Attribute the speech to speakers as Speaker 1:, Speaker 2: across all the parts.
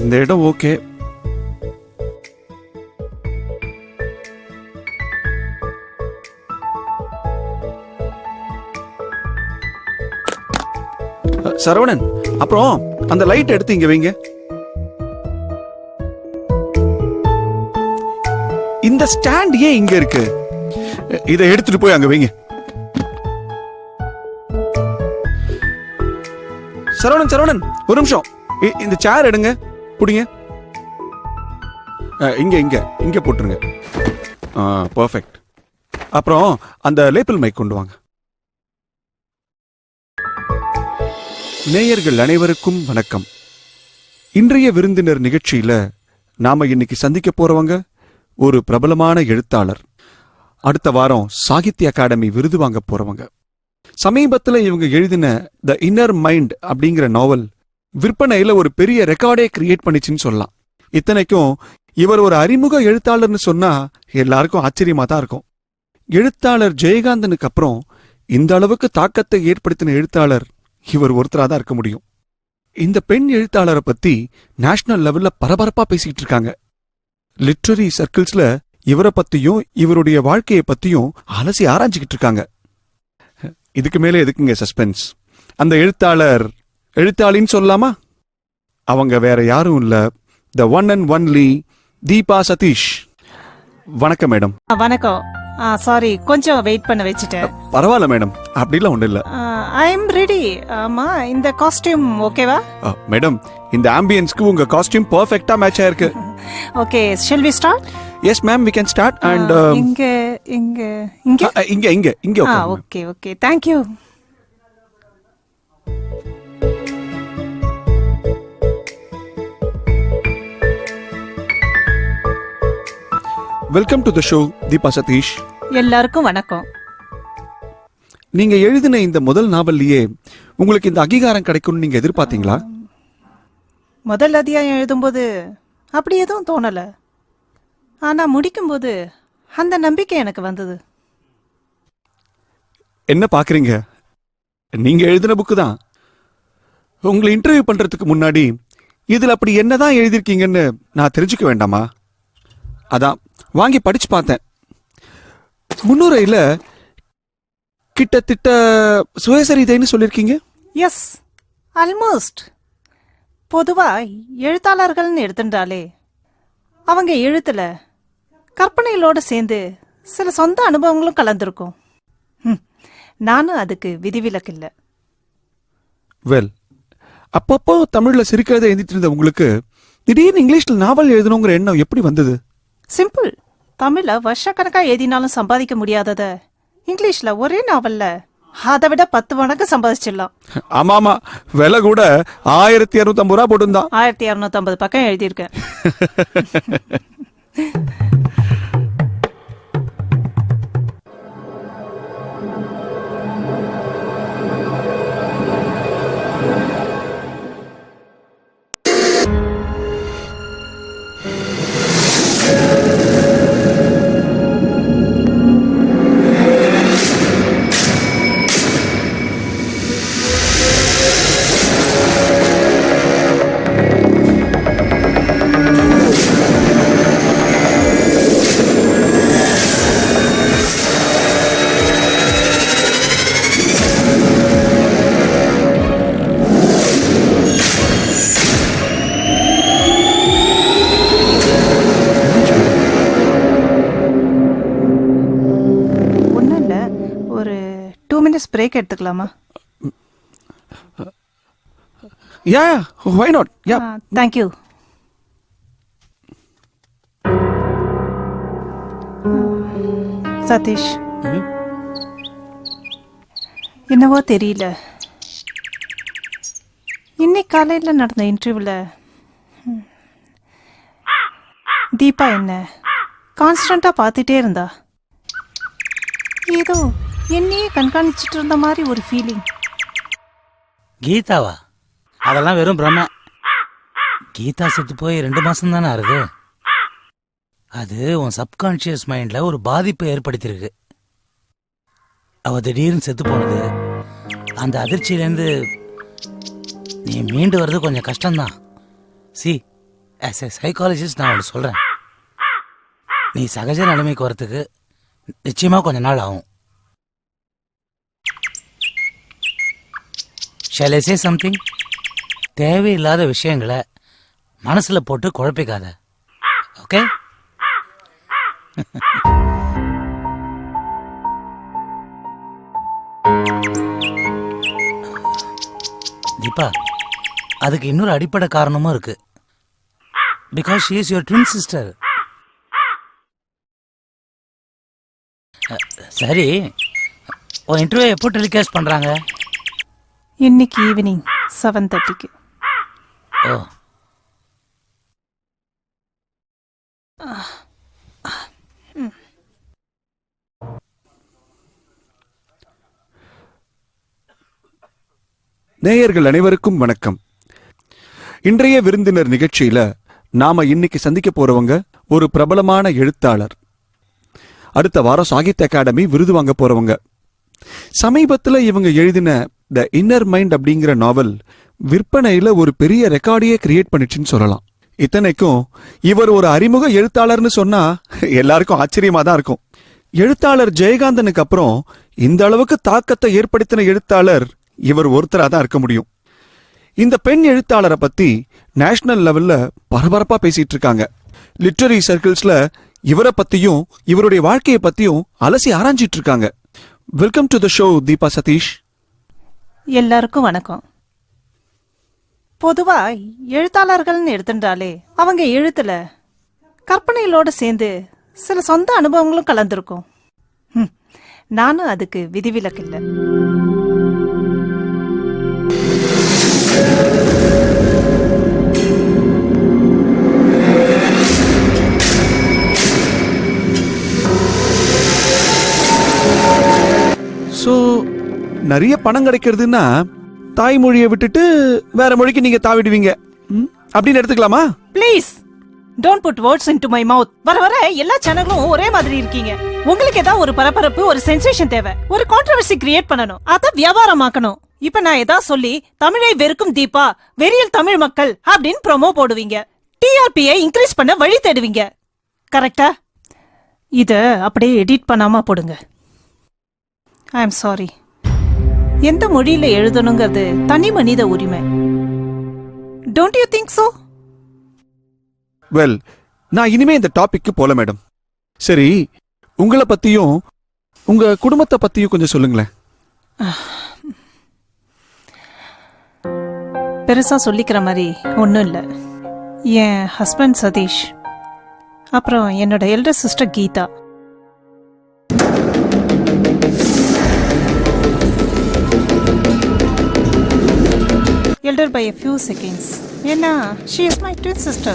Speaker 1: இந்த இடம் ஓகே. சரவணன், அப்புறம் அந்த லைட் எடுத்து இங்க வைங்க. இந்த ஸ்டாண்ட் ஏன் இங்க இருக்கு? இதை எடுத்துட்டு போய் அங்க வைங்க. சரவணன் சரவணன், ஒரு நிமிஷம். இந்த சேர் எடுங்க, புடிங்க. இங்க இங்க இங்க போட்டுருங்க. பர்ஃபெக்ட். அப்புறம் அந்த லேபிள் மைக் கொண்டு வாங்க. நேயர்கள் அனைவருக்கும் வணக்கம். இன்றைய விருந்தினர் நிகழ்ச்சியில நாம இன்னைக்கு சந்திக்க போறவங்க ஒரு பிரபலமான எழுத்தாளர். அடுத்த வாரம் சாகித்ய அகாடமி விருது வாங்க போறவங்க. சமீபத்தில் இவங்க எழுதின த இன்னர் மைண்ட் அப்படிங்கிற நாவல் விற்பனையில ஒரு பெரிய ரெக்கார்டே கிரியேட் பண்ணிச்சுன்னு சொல்லலாம். இத்தனைக்கும் இவர் ஒரு அறிமுக எழுத்தாளர்னு சொன்னா எல்லாருக்கும் ஆச்சரியமா தான் இருக்கும். எழுத்தாளர் ஜெயகாந்தனுக்கு அப்புறம் இந்த அளவுக்கு தாக்கத்தை ஏற்படுத்தின எழுத்தாளர் இவர் ஒருத்தரா தான் இருக்க முடியும். இந்த பெண் எழுத்தாளரை பத்தி நேஷனல் லெவல்ல பரபரப்பா பேசிட்டு இருக்காங்க. லிட்ரரி சர்க்கிள்ஸ்ல இவரை பத்தியும் இவருடைய வாழ்க்கையை பத்தியும் அலசி ஆராய்ச்சிக்கிட்டு இருக்காங்க. இதுக்கு மேல எதுக்குங்க சஸ்பென்ஸ்? அந்த எழுத்தாளின்னு சொல்லலாமா? அவங்க வேற யாரும் இல்ல, the one and only Deepa Satish. வணக்கம் மேடம்.
Speaker 2: வணக்கம். சாரி, கொஞ்சம் வெயிட் பண்ண வச்சுட்டேன்.
Speaker 1: பரவாயில்ல மேடம், அப்படிலாம் ஒன்றும் இல்லை.
Speaker 2: I am ready. ஆமா, இந்த காஸ்டியூம் ஓகேவா?
Speaker 1: மேடம், இந்த ஆம்பியன்ஸ்க்கு உங்க காஸ்டியூம் பெர்ஃபெக்ட்டா மேட்ச் ஆயிருக்கு.
Speaker 2: Okay, shall we start?
Speaker 1: Yes ma'am, we can start. And
Speaker 2: இங்க இங்க இங்க
Speaker 1: இங்க இங்க இங்க
Speaker 2: okay okay, thank you.
Speaker 1: Welcome to the show Deepa Satish.
Speaker 2: எல்லாருக்கும் வணக்கம்.
Speaker 1: நீங்க எழுதின இந்த முதல் நாவல்லையே உங்களுக்கு இந்த அங்கீகாரம் கிடைக்கும்னு நீங்க எதிர்பார்த்தீங்களா?
Speaker 2: முதல் அத்தியாயம் எழுதும்போது அப்படி எதுவும் தோணல. ஆனா முடிக்கும்போது அந்த நம்பிக்கை எனக்கு வந்தது.
Speaker 1: என்ன பாக்குறீங்க? நீங்க எழுதின புக்கு தான். உங்களை இன்டர்வியூ பண்றதுக்கு முன்னாடி இதுல அப்படி என்னதான் எழுதிருக்கீங்கன்னு நான் தெரிஞ்சுக்க வேண்டாமா? அதான் வாங்கி படிச்சு பார்த்தேன். முன்னுரையில கிட்டத்தட்ட சுயசரிதைன்னு சொல்லிருக்கீங்க.
Speaker 2: Yes, almost. பொதுவா எழுத்தாளர்கள்னு எடுத்துட்டாலே அவங்க எழுத்துல கற்பனைகளோடு சேர்ந்து சில சொந்த அனுபவங்களும் கலந்துருக்கும். நானும் அதுக்கு விதிவிலக்கு இல்லை.
Speaker 1: வெல், அப்பப்போ தமிழ்ல சிறுகதை எழுதிட்டு இருந்த உங்களுக்கு திடீர்னு இங்கிலீஷ்ல நாவல் எழுதணுங்கிற எண்ணம் எப்படி வந்தது?
Speaker 2: சிம்பிள். தமிழ்ல வருஷக்கணக்கா எழுதினாலும் சம்பாதிக்க முடியாதத இங்கிலீஷ்ல ஒரே நாவல்ல அதை விட 10 மடங்கு சம்பாதிச்சிடலாம்.
Speaker 1: ஆமா ஆமா, விலை கூட 1250 ரூபா போட்டுருந்தான்.
Speaker 2: 1250 பக்கம் எழுதியிருக்கேன். பிரேக் எடுத்துக்கலாமா?
Speaker 1: யா, why not? Yeah,
Speaker 2: thank you. Satish, என்னவோ தெரியல, இன்னைக்கு காலையில நடந்த இன்டர்வியூல தீபா என்ன கான்ஸ்டன்டா பார்த்துட்டே இருந்தா. ஏதோ என்னையே கண்காணிச்சுட்டு இருந்த மாதிரி ஒரு ஃபீலிங்.
Speaker 3: கீதாவா? அதெல்லாம் வெறும் பிரம்ம. கீதா செத்து போய் 2 மாசம் தானே ஆகுது. அது உன் சப்கான்ஷியஸ் மைண்ட்ல ஒரு பாதிப்பை ஏற்படுத்தியிருக்கு. அவ திடீர்னு செத்து போனது, அந்த அதிர்ச்சியிலேருந்து நீ மீண்டு வர்றது கொஞ்சம் கஷ்டம்தான். சி, ஆஸ் எ சைக்காலஜிஸ்ட் நான் ஒன்று சொல்கிறேன். நீ சகஜ நிலைமைக்கு வரத்துக்கு நிச்சயமாக கொஞ்ச நாள் ஆகும். Shall I say something? தேவையில்லாத விஷயங்களை மனசில் போட்டு குழப்பிக்காத. ஓகே? தீபா, அதுக்கு இன்னொரு அடிப்படை காரணமும் இருக்கு. Because she is your twin sister. சரி, உன் இன்டர்வியூ எப்போ டெலிகாஸ்ட் பண்ணுறாங்க?
Speaker 2: இன்னைக்கு ஈவினிங் 7:30க்கு.
Speaker 3: ஓ,
Speaker 1: நேயர்கள் அனைவருக்கும் வணக்கம். இன்றைய விருந்தினர் நிகழ்ச்சியில நாம இன்னைக்கு சந்திக்க போறவங்க ஒரு பிரபலமான எழுத்தாளர். அடுத்த வாரம் சாகித்ய அகாடமி விருது வாங்க போறவங்க. சமீபத்துல இவங்க எழுதின த இன்னர் மைண்ட் அப்படிங்கிற நாவல் விற்பனையில ஒரு பெரிய ரெக்கார்டையே கிரியேட் பண்ணிச்சுன்னு சொல்லலாம். இத்தனைக்கும் இவர் ஒரு அறிமுக எழுத்தாளர்னு சொன்னா எல்லாருக்கும் ஆச்சரியமா தான் இருக்கும். எழுத்தாளர் ஜெயகாந்தனுக்கு அப்புறம் இந்த அளவுக்கு தாக்கத்தை ஏற்படுத்தின எழுத்தாளர் இவர் ஒருத்தரா தான் இருக்க முடியும். இந்த பெண் எழுத்தாளரை பத்தி நேஷனல் லெவல்ல பரபரப்பா பேசிட்டு இருக்காங்க. லிட்டரரி சர்க்கிள்ஸ்ல இவரை பத்தியும் இவருடைய வாழ்க்கையை பத்தியும் அலசி ஆராய்ஞ்சிட்டு இருக்காங்க. Welcome to the show Deepa Satish.
Speaker 2: எல்லாருக்கும் வணக்கம். பொதுவா எழுத்தாளர்கள்னு எடுத்துட்டாலே அவங்க எழுத்துல கற்பனைகளோட சேர்ந்து சில சொந்த அனுபவங்களும் கலந்துருக்கும். நானும் அதுக்கு விதிவிலக்கு இல்லை.
Speaker 1: சோ நிறைய பணம் கிடைக்கிறதுன்னா தாய்மொழியை விட்டுட்டு வேற மொழிக்கு நீங்க தாவிடுவீங்க அப்படின்னு எடுத்துக்கலாமா?
Speaker 2: Please don't put words into my mouth. வர வர எல்லா சேனல்களும் ஒரே மாதிரி இருக்கீங்க. உங்களுக்கு ஏதாவது ஒரு பரபரப்பு, ஒரு சென்சேஷன் தேவை, ஒரு கான்ட்ரோவர்சி கிரியேட் பண்ணணும், அத வியாபாரமாக்கணும். இப்ப நான் ஏதாவது சொல்லி தமிழை வெறுக்கும் தீபா, வெறியல் தமிழ் மக்கள் அப்படின்னு ப்ரோமோ போடுவீங்க. டிஆர்பியை இன்க்ரீஸ் பண்ண வழி தேடுவீங்க. கரெக்டா? இத அப்படியே எடிட் பண்ணாம போடுங்க. I am sorry. எந்த மொழியில எழுதணுங்கிறது தனி மனித உரிமை. Don't you think so?
Speaker 1: Well, நான் இனிமே இந்த டாபிக்கு போல மேடம். சரி, உங்களை பத்தியும் உங்க குடும்பத்தை பத்தியும் கொஞ்சம் சொல்லுங்களேன்.
Speaker 2: பெருசா சொல்லிக்கிற மாதிரி ஒன்றும் இல்லை. என் ஹஸ்பண்ட் சதீஷ், அப்புறம் என்னோட elder sister Geetha. Elder by a few seconds. ஏன்னா she is my twin sister.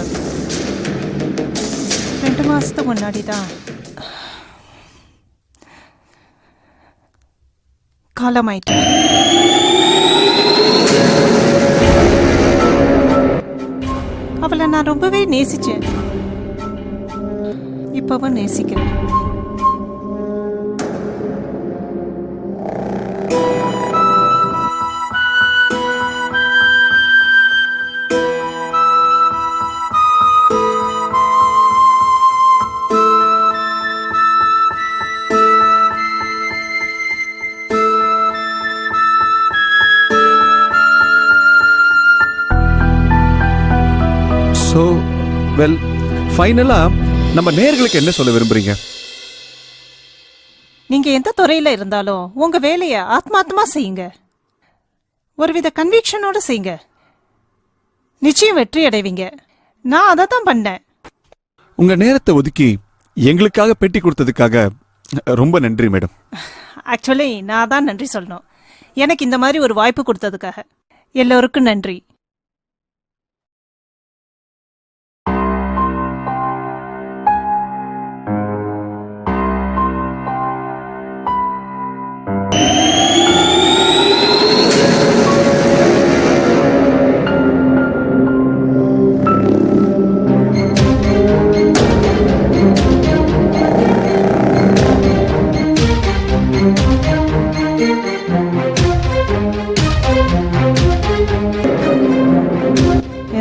Speaker 2: 2 மாசத்துக்கு முன்னாடி தான் காலமாயிட்டேன். அவளை நான் ரொம்பவே நேசிச்சேன். இப்பவும் நேசிக்கிறேன்.
Speaker 1: ஸோ வெல், ஃபைனலா நம்ம நேயர்களுக்கு என்ன சொல்ல விரும்புறீங்க?
Speaker 2: நீங்க எந்த துறையில இருந்தாலும் உங்க வேலைய ஆத்மார்த்தமா செய்யுங்க. ஒருவித கன்விக்ஷனோட செய்யுங்க. நிச்சயம் வெற்றி அடைவீங்க. நான் அதை தான் பண்ணேன்.
Speaker 1: உங்க நேரத்தை ஒதுக்கி எங்களுக்காக பேட்டி கொடுத்ததுக்காக ரொம்ப நன்றி மேடம்.
Speaker 2: ஆக்சுவலி நான் தான் நன்றி சொல்லணும். எனக்கு இந்த மாதிரி ஒரு வாய்ப்பு கொடுத்ததுக்காக எல்லோருக்கும் நன்றி.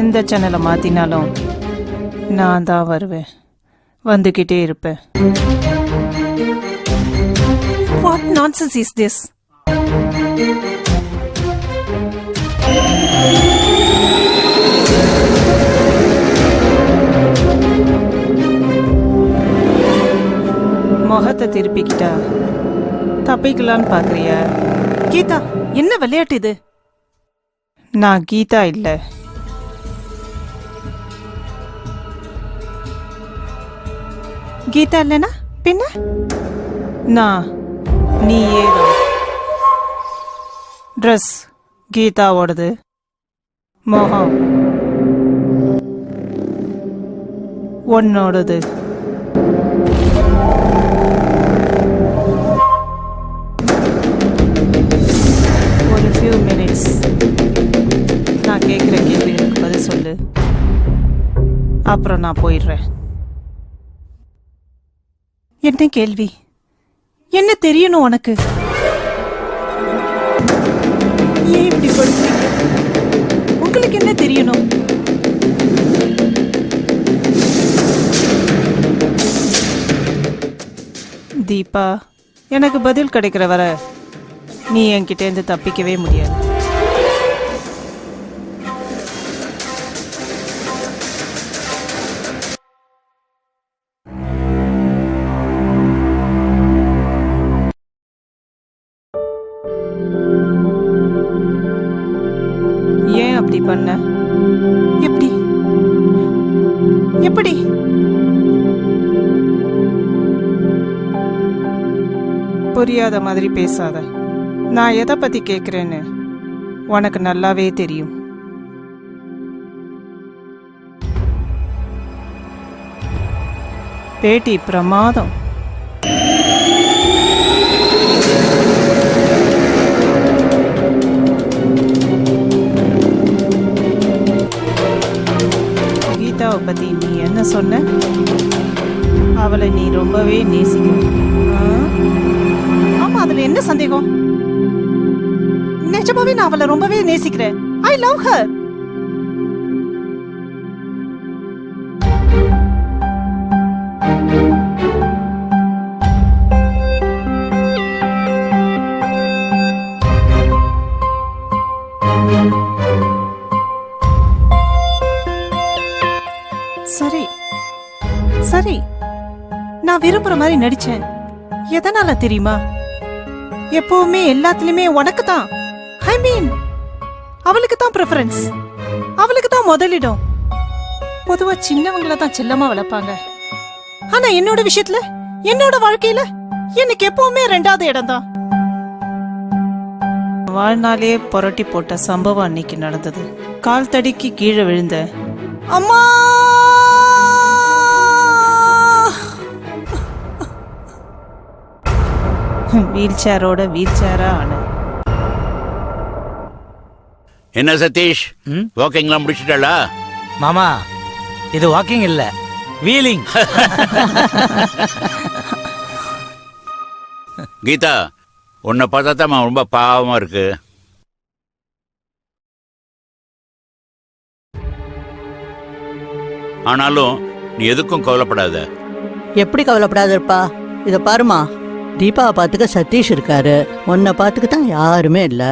Speaker 2: எந்த சேனலை மாத்தினாலும் நான் தான் வருவேன், வந்துகிட்டே இருப்பேன். What nonsense is this? முகத்தை திருப்பிக்கிட்டா தப்பிக்கலான்னு பாக்குறியா? கீதா, என்ன விளையாட்டு இது? நான் கீதா இல்ல. கீதா இல்லனா பின்ன நான் நீயே தான். ட்ரெஸ் கீதாவோடது, முகம் உன்னோடது. ஒரு few minutes நான் கேட்குற கேள்விகளுக்கு பதில் சொல்லு, அப்புறம் நான் போயிடுறேன். என்ன கேள்வி? என்ன தெரியணும் உனக்கு? ஏன் இப்படி படுக்கிறீங்க? உங்களுக்கு என்ன தெரியணும்? தீபா, எனக்கு பதில் கிடைக்கிற வரை நீ என்கிட்ட இருந்து தப்பிக்கவே முடியாது. ஏன் அப்படி பண்ண? எப்படி எப்படி? புரியாத மாதிரி பேசாத. நான் எதை பத்தி கேக்குறேன்னு உனக்கு நல்லாவே தெரியும். பேட்டி பிரமாதம். கீதாவை பத்தி நீ என்ன சொன்ன? அவளை நீ ரொம்பவே நேசிக்கிற. ஆமா, அதுல என்ன சந்தேகம்? நிஜமாவே நான் அவளை ரொம்பவே நேசிக்கிறேன். I love her. சரி சரி, நான் விரும்புற மாதிரி நடிச்சேன். எதனால தெரியுமா? எப்பவுமே எல்லாத்துலயுமே உனக்கு தான், ஐ மீன் அவளுக்கு தான் ப்ரிஃபரன்ஸ், அவளுக்கு தான் முதலிடம். பொதுவா சின்னவங்கள தான் செல்லமா வளர்ப்பாங்க. ஆனா என்னோட விஷயத்துல, என்னோட வாழ்க்கையில எனக்கு எப்பவுமே ரெண்டாவது இடம் தான். வாழ்நாளே புரட்டி போட்ட சம்பவம் அன்னைக்கு நடந்தது. கால் தடிக்கு கீழே விழுந்த அம்மா, வீல் சேரா ஆன.
Speaker 4: என்ன சதீஷ், வாக்கிங்லாம் முடிச்சிட்டா?
Speaker 3: மாமா, இது வாக்கிங் இல்ல, வீலிங்.
Speaker 4: கீதா, உன்னை பார்த்தா தான் ரொம்ப பாவமா இருக்கு. ஆனாலும் நீ எதுக்கும் கவலைப்படாத.
Speaker 5: எப்படி கவலைப்படாத இருப்பா? இத பாருமா, தீபாவை பார்த்துக்க சதீஷ் இருக்காரு, உன்னை பார்த்துக்க தான் யாருமே இல்லை.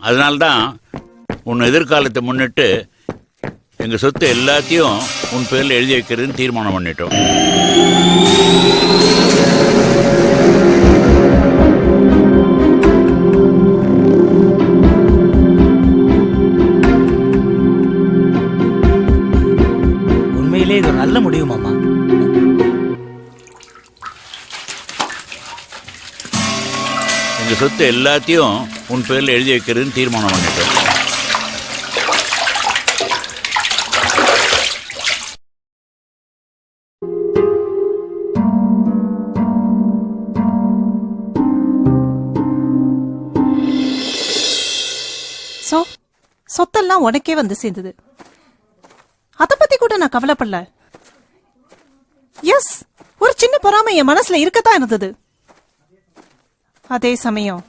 Speaker 4: அதனால்தான் உன் எதிர்காலத்தை முன்னிட்டு எங்க சொத்து எல்லாத்தையும் உன் பேர்ல எழுதி வைக்கிறதுன்னு தீர்மானம் பண்ணிட்டோம்.
Speaker 3: உண்மையிலே இது ஒரு நல்ல முடிவு மாமா.
Speaker 4: எங்க சொத்து எல்லாத்தையும் உன் பேர்ல எழுதி வைக்கிறதுன்னு தீர்மானம் பண்ணிட்டோம்.
Speaker 2: சொத்தெல்லாம் உனக்கே வந்து சேர்ந்தது. அத பத்தி கூட நான் கவலைப்படல. எஸ், ஒரு சின்ன பொறாமை என் மனசுல இருக்கத்தான் இருந்தது. அதே சமயம்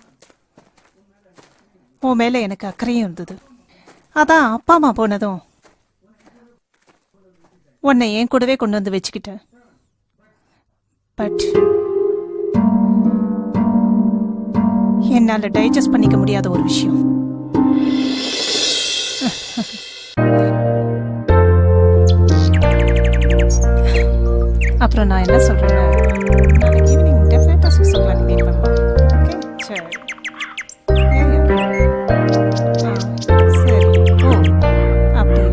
Speaker 2: உன் மேல எனக்கு அக்கறையும் இருந்தது. அதான் அப்பா அம்மா போனதும் உன்னை என் கூடவே கொண்டு வந்து வச்சுக்கிட்டேன். பட் என்னால டைஜஸ்ட் பண்ணிக்க முடியாத ஒரு விஷயம். அப்புறம் நான் என்ன சொல்றேன், நாளைக்கு ஈவினிங் டெஃபினட்டா சுவிட்சர்லாந்து மீட் பண்ணலாம். ஓகே சரி. சரி ஓ அப்படியா.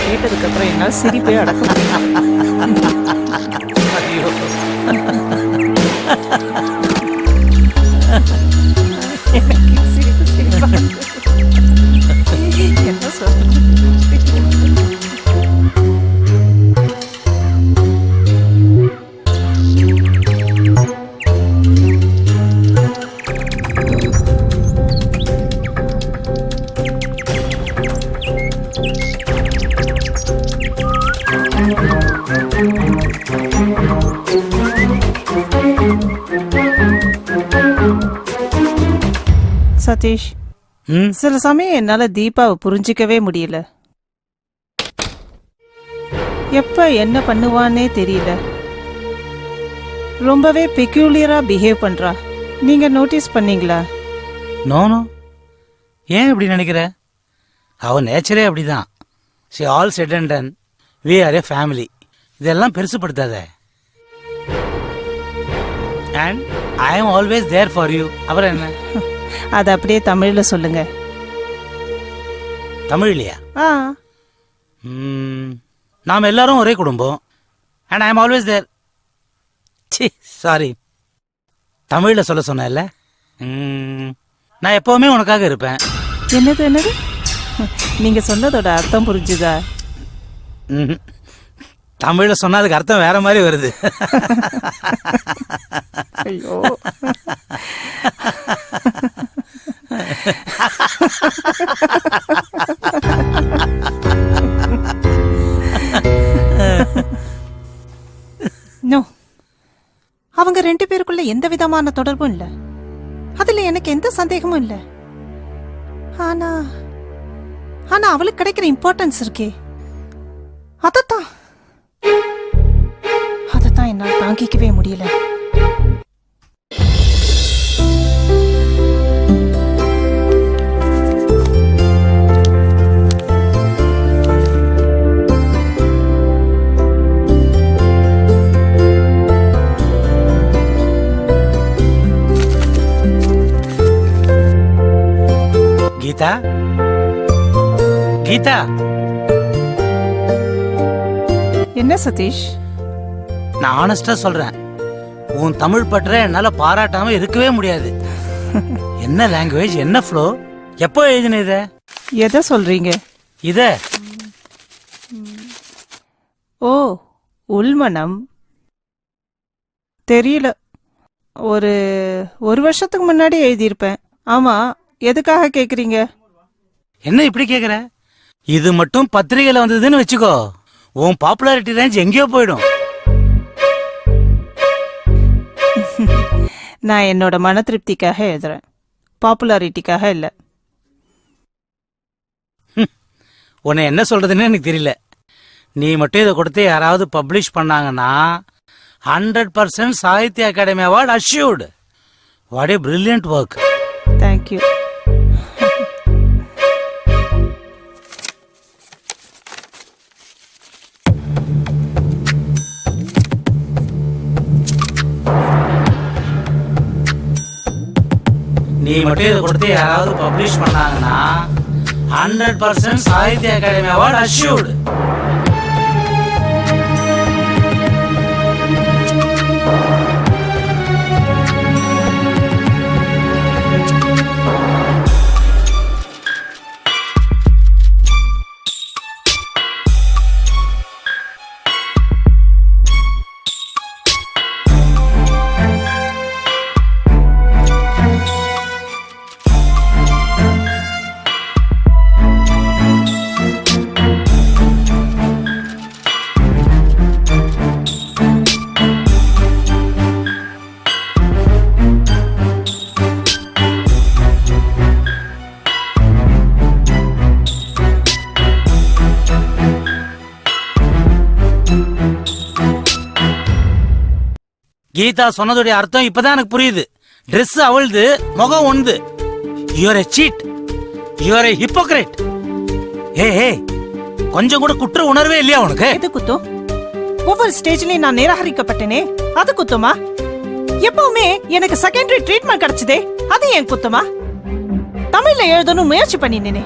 Speaker 2: கேட்டதுக்கு அப்புறம் என்னால் சிரிப்பே அடக்க முடியல.
Speaker 3: ஐயோ.
Speaker 2: எனக்கு சிரிப்பு சிரிப்பா இருக்கு. என்ன சொல்றது? சதீஷ்,
Speaker 3: ம்
Speaker 2: சில சமயம் என்னால தீபாவை புரிஞ்சிக்கவே முடியல. எப்ப என்ன பண்ணுவான்னே தெரியல. ரொம்பவே பெக்யூலியரா பிஹேவ் பண்றா. நீங்க நோட்டீஸ் பண்ணீங்களா?
Speaker 3: நோ ஏன் இப்படி நினைக்கிற? அவ நேச்சரே அப்படிதான். She all set and done. We are a family. இதெல்லாம் பெருசுப்படுத்தாத. And I am always there for you. அப்புறம் என்ன?
Speaker 2: அது அப்படியே தமிழ்ல சொல்லுங்க.
Speaker 3: தமிழ்லையா?
Speaker 2: ஆ
Speaker 3: நாம் எல்லாரும் ஒரே குடும்பம். And I am always there. சி சாரி, தமிழ்ல சொல்ல சொன்னேன்ல. நான் எப்பவுமே உனக்காக இருப்பேன்.
Speaker 2: என்னது என்னது? நீங்க சொன்னதோட அர்த்தம் புரிஞ்சுதா?
Speaker 3: தமிழ்ல சொன்னா அதுக்கு அர்த்தம் வேற மாதிரி வருது.
Speaker 2: ஐயோ நோ, அவங்க ரெண்டு பேருக்குள்ள எந்த விதமான தொடர்பும் இல்ல. அதுல எனக்கு எந்த சந்தேகமும் இல்ல. ஆனா ஆனா அவளுக்கு கிடைக்கிற இம்பார்ட்டன்ஸ் இருக்கே, அதத்தான் என்னால் தாங்கிக்கவே முடியல.
Speaker 3: கீதா, கீதா.
Speaker 2: என்ன சதீஷ்?
Speaker 3: நான் ஆனஸ்டா சொல்றேன், உன் தமிழ் பற்ற என்னால பாராட்டாம இருக்கவே முடியாது. என்ன லாங்குவேஜ், என்ன ஃப்ளோ, எப்போ எழுதின இத?
Speaker 2: எதை சொல்றீங்க?
Speaker 3: இத
Speaker 2: ஓ, உள்மனம் தெரியல. ஒரு வருஷத்துக்கு முன்னாடி எழுதியிருப்பேன். ஆமா, எதுக்காக கேக்குறீங்க?
Speaker 3: என்ன இப்படி கேக்குற? இது மட்டும் பத்திரிகையில வந்ததுன்னு வச்சுக்கோ, உன் பாப்புலாரிட்டி ரேஞ்ச் எங்கேயோ போயிடும்.
Speaker 2: நான் என்னோட மன திருப்திக்காக எழுதுறேன், பாப்புலாரிட்டிக்காக இல்ல.
Speaker 3: உன்னை என்ன சொல்றதுன்னு எனக்கு தெரியல. நீ மட்டும் இதை கொடுத்து யாராவது பப்ளிஷ் பண்ணாங்கன்னா 100% Sahitya Akademi award assured. What a brilliant work.
Speaker 2: Thank you.
Speaker 3: நீ மட்டும் இதை கொடுத்து யாராவது பப்ளிஷ் பண்ணாங்கன்னா 100% சாகித்ய அகாடமி அவார்டு அஷ்யூர்டு. கீதா சொன்னதுடைய அர்த்தம் இப்பதான் எனக்கு புரியுது. ட்ரெஸ் அவளுது, முகம் ஒண்ணுது. You're a cheat, you're a hypocrite. ஏய், கொஞ்சம் கூட குற்ற உணர்வே இல்லையா உனக்கு?
Speaker 2: எது குத்தம்? ஒவ்வொரு ஸ்டேஜ்லயும் நான் நிராகரிக்கப்பட்டேனே, அது குத்தமா? எப்பவுமே எனக்கு செகண்டரி ட்ரீட்மெண்ட் கிடைச்சதே, அது ஏன் குத்தமா? தமிழ்ல எழுதணும் முயற்சி பண்ணினேனே,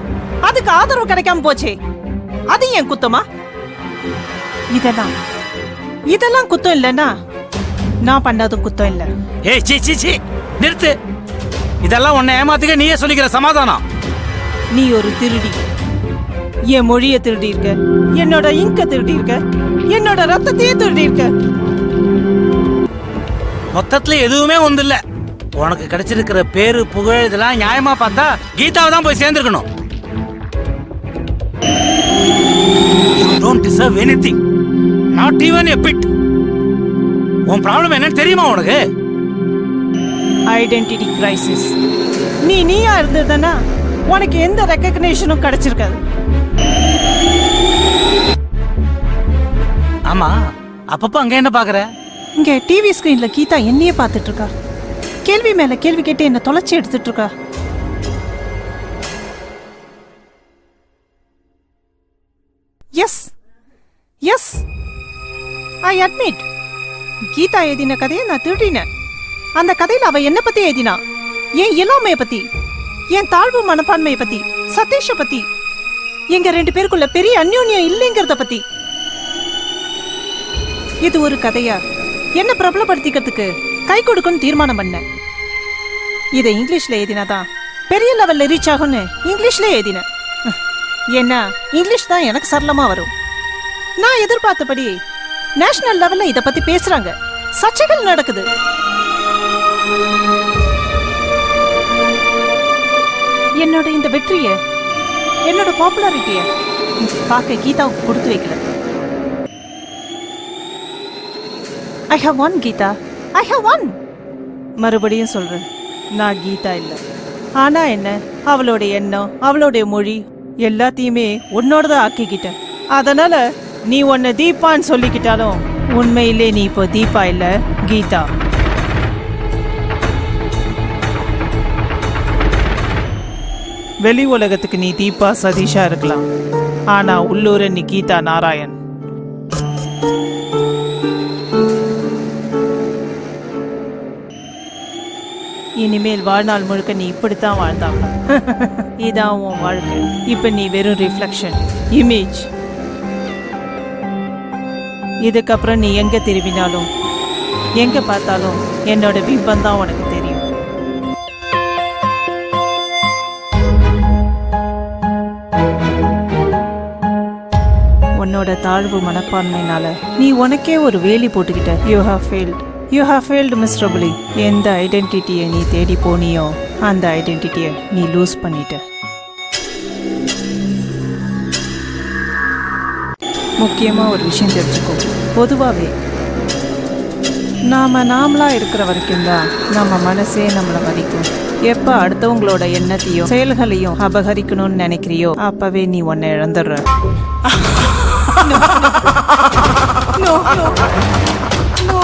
Speaker 2: அதுக்கு ஆதரவு கிடைக்காம போச்சே, அது ஏன் குத்தமா? இதெல்லாம் குத்தம் இல்லன்னா நான் பண்ணதும் குத்தம் இல்ல.
Speaker 3: ஏய் சீ நிறுத்து. இதெல்லாம் உன்னை ஏமாத்துக்க நீயே சொல்லிக்கிற சமாதானம்.
Speaker 2: நீ ஒரு திருடி. என் மொழிய திருடி இருக்க, என்னோட இங்க திருடி இருக்க, என்னோட ரத்தத்தையே திருடி இருக்க.
Speaker 3: மொத்தத்துல எதுவுமே ஒன்று இல்ல. உனக்கு கிடைச்சிருக்கிற பேரு புகழ் இதெல்லாம் நியாயமா பார்த்தா கீதாவை தான் போய் சேர்ந்துருக்கணும். You don't deserve anything, not even a bit. உன் ப்ராப்ளம் என்னன்னு தெரியுமா உனக்கு?
Speaker 2: Identity crisis. நீயா இருந்ததுன்னா உனக்கு எந்த ரெக்கக்னேஷனும் கிடைச்சிருக்காது.
Speaker 3: ஆமா, அப்பப்ப அங்க என்ன பாக்குற?
Speaker 2: இங்க டிவி ஸ்கிரீன்ல கீதா என்னையே பார்த்துட்டு இருக்கா. கேள்வி மேல கேள்வி கேட்டு என்ன தொலைச்சி எடுத்துட்டு இருக்கா. எஸ் எஸ் ஐ அட்மிட். கீதா எழுதின கதையை நான் திருடினேன். அந்த கதையில அவ என்ன பத்தி எழுதினா? என் இயலாமைய பத்தி, என் தாழ்வு மனப்பான்மைய பத்தி, சதீஷ பத்தி, எங்க 2 பேருக்குள்ள பெரிய அந்யோன்யம் இல்லைங்கிறத பத்தி. இது ஒரு கதையா என்ன பிரபலப்படுத்திக்கிறதுக்கு கை கொடுக்குன்னு தீர்மானம் பண்ண. இதை இங்கிலீஷ்ல எழுதினாதான் பெரிய லெவல்ல ரீச் ஆகும்னு இங்கிலீஷ்ல எழுதின. ஏன்னா இங்கிலீஷ் தான் எனக்கு சரளமா வரும். நான் எதிர்பார்த்தபடி நேஷனல் லெவல்ல இத பத்தி பேசுறாங்க, சர்ச்சைகள் நடக்குது. என்னோட இந்த வெற்றிய, என்னோட பாப்புலாரிட்டிய பார்க்க கீதாவுக்கு கொடுத்து வைக்கல. I have won, Geetha. I have won. மறுபடியும் சொல்றேன், நான் கீதா இல்ல. ஆனா என்ன, அவளோட எண்ணம், அவளோட மொழி எல்லாத்தையுமே உன்னோடதான் ஆக்கிக்கிட்டேன். அதனால நீ உன்னை தீபான்னு சொல்லிக்கிட்டாலும் உண்மையிலே நீ இப்போ தீபா இல்ல, கீதா. வெளி உலகத்துக்கு நீ தீபா சதீஷா இருக்கலாம், ஆனா உள்ளூர நீ கீதா நாராயண். இனிமேல் வாழ்நாள் முழுக்க நீ இப்படித்தான் வாழ்ந்தாங்க. இதான் உன் வாழ்க்கை. இப்ப நீ வெறும் ரிஃப்ளெக்ஷன், இமேஜ். இதுக்கப்புறம் நீ எங்க திரும்பினாலும் எங்க பார்த்தாலும் என்னோட பிம்பம் தான் உனக்கு தெரியும். உன்னோட தாழ்வு மனப்பான்மையினால நீ உனக்கே ஒரு வேலி போட்டுக்கிட்ட. You have failed miserably. எந்த ஐடென்டிட்டியை நீ தேடி போனியோ அந்த ஐடென்டிட்டியை நீ லூஸ் பண்ணிட்ட. முக்கியமா ஒரு விஷயம் தெரிஞ்சுக்கோ. பொதுவாகவே நாமளா இருக்கிற வரைக்கும் தான் நம்ம மனசே நம்மளை மதிக்கும். எப்ப அடுத்தவங்களோட எண்ணத்தையும் செயல்களையும் அபகரிக்கணும்னு நினைக்கிறியோ அப்பவே நீ உன்னை இழந்துடுற. No, no, no, no.